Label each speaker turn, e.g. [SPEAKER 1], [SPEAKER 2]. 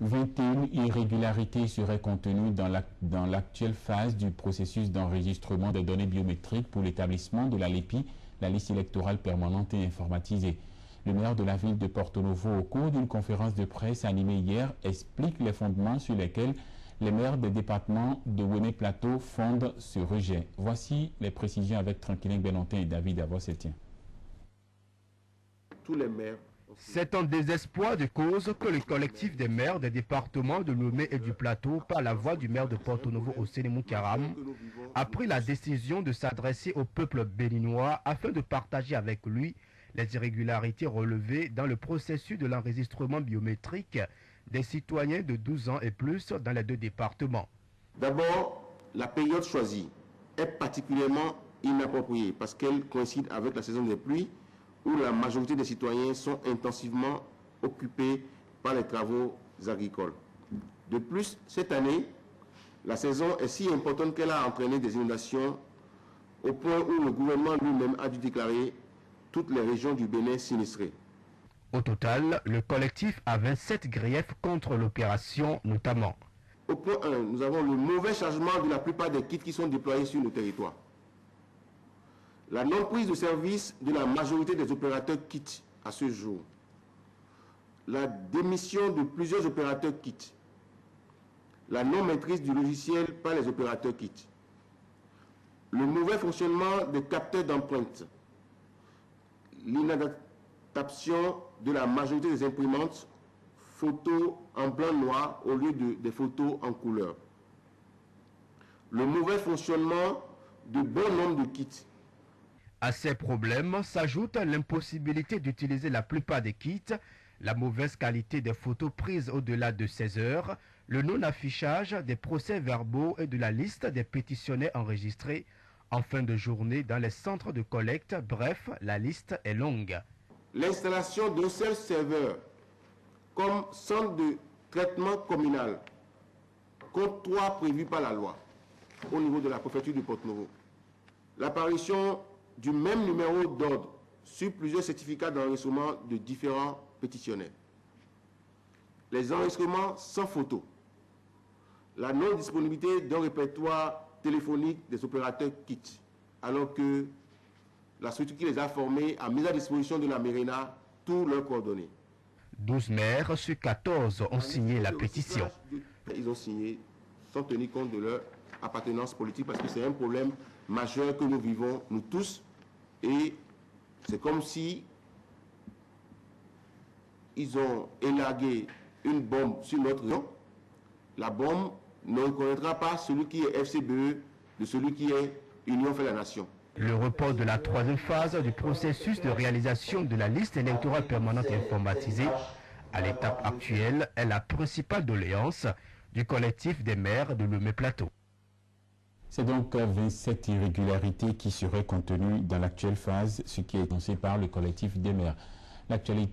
[SPEAKER 1] 21 irrégularités seraient contenues dans l'actuelle phase du processus d'enregistrement des données biométriques pour l'établissement de la LEPI, la liste électorale permanente et informatisée. Le maire de la ville de Porto Novo, au cours d'une conférence de presse animée hier, explique les fondements sur lesquels les maires des départements de Lomé-Plateau fondent ce rejet. Voici les précisions avec Tranquillin Benontin et David Avossetien.
[SPEAKER 2] Tous les maires.
[SPEAKER 3] C'est en désespoir de cause que le collectif des maires des départements de Lomé et du Plateau, par la voix du maire de Porto Novo Osenemou Karam, a pris la décision de s'adresser au peuple béninois afin de partager avec lui les irrégularités relevées dans le processus de l'enregistrement biométrique des citoyens de 12 ans et plus dans les deux départements.
[SPEAKER 2] D'abord, la période choisie est particulièrement inappropriée parce qu'elle coïncide avec la saison des pluies où la majorité des citoyens sont intensivement occupés par les travaux agricoles. De plus, cette année, la saison est si importante qu'elle a entraîné des inondations au point où le gouvernement lui-même a dû déclarer toutes les régions du Bénin sinistrées.
[SPEAKER 3] Au total, le collectif a 27 griefs contre l'opération notamment.
[SPEAKER 2] Au point 1, nous avons le mauvais chargement de la plupart des kits qui sont déployés sur nos territoires. La non-prise de service de la majorité des opérateurs kits à ce jour. La démission de plusieurs opérateurs kits. La non-maîtrise du logiciel par les opérateurs kits. Le mauvais fonctionnement des capteurs d'empreintes. L'inadaptation de la majorité des imprimantes photos en blanc-noir au lieu des photos en couleur. Le mauvais fonctionnement de bon nombre de kits.
[SPEAKER 3] À ces problèmes s'ajoute l'impossibilité d'utiliser la plupart des kits, la mauvaise qualité des photos prises au-delà de 16 heures, le non-affichage des procès-verbaux et de la liste des pétitionnaires enregistrés en fin de journée dans les centres de collecte. Bref, la liste est longue.
[SPEAKER 2] L'installation d'un seul serveur comme centre de traitement communal, compte 3 prévu par la loi au niveau de la préfecture du Porto Novo. L'apparition du même numéro d'ordre sur plusieurs certificats d'enregistrement de différents pétitionnaires. Les enregistrements sans photo. La non-disponibilité d'un répertoire téléphonique des opérateurs kits, alors que la structure qui les a formés a mis à disposition de la MERENA tous leurs coordonnées.
[SPEAKER 3] 12 maires sur 14 ont signé la pétition.
[SPEAKER 2] Ils ont signé sans tenir compte de leur appartenance politique parce que c'est un problème majeur que nous vivons, nous tous, et c'est comme si ils ont élagué une bombe sur notre région. La bombe ne reconnaîtra pas celui qui est FCBE de celui qui est Union fait la nation.
[SPEAKER 3] Le report de la troisième phase du processus de réalisation de la liste électorale permanente informatisée à l'étape actuelle est la principale doléance du collectif des maires de Lomé-Plateau.
[SPEAKER 1] C'est donc 27 irrégularités qui seraient contenues dans l'actuelle phase, ce qui est annoncé par le collectif des maires. L'actualité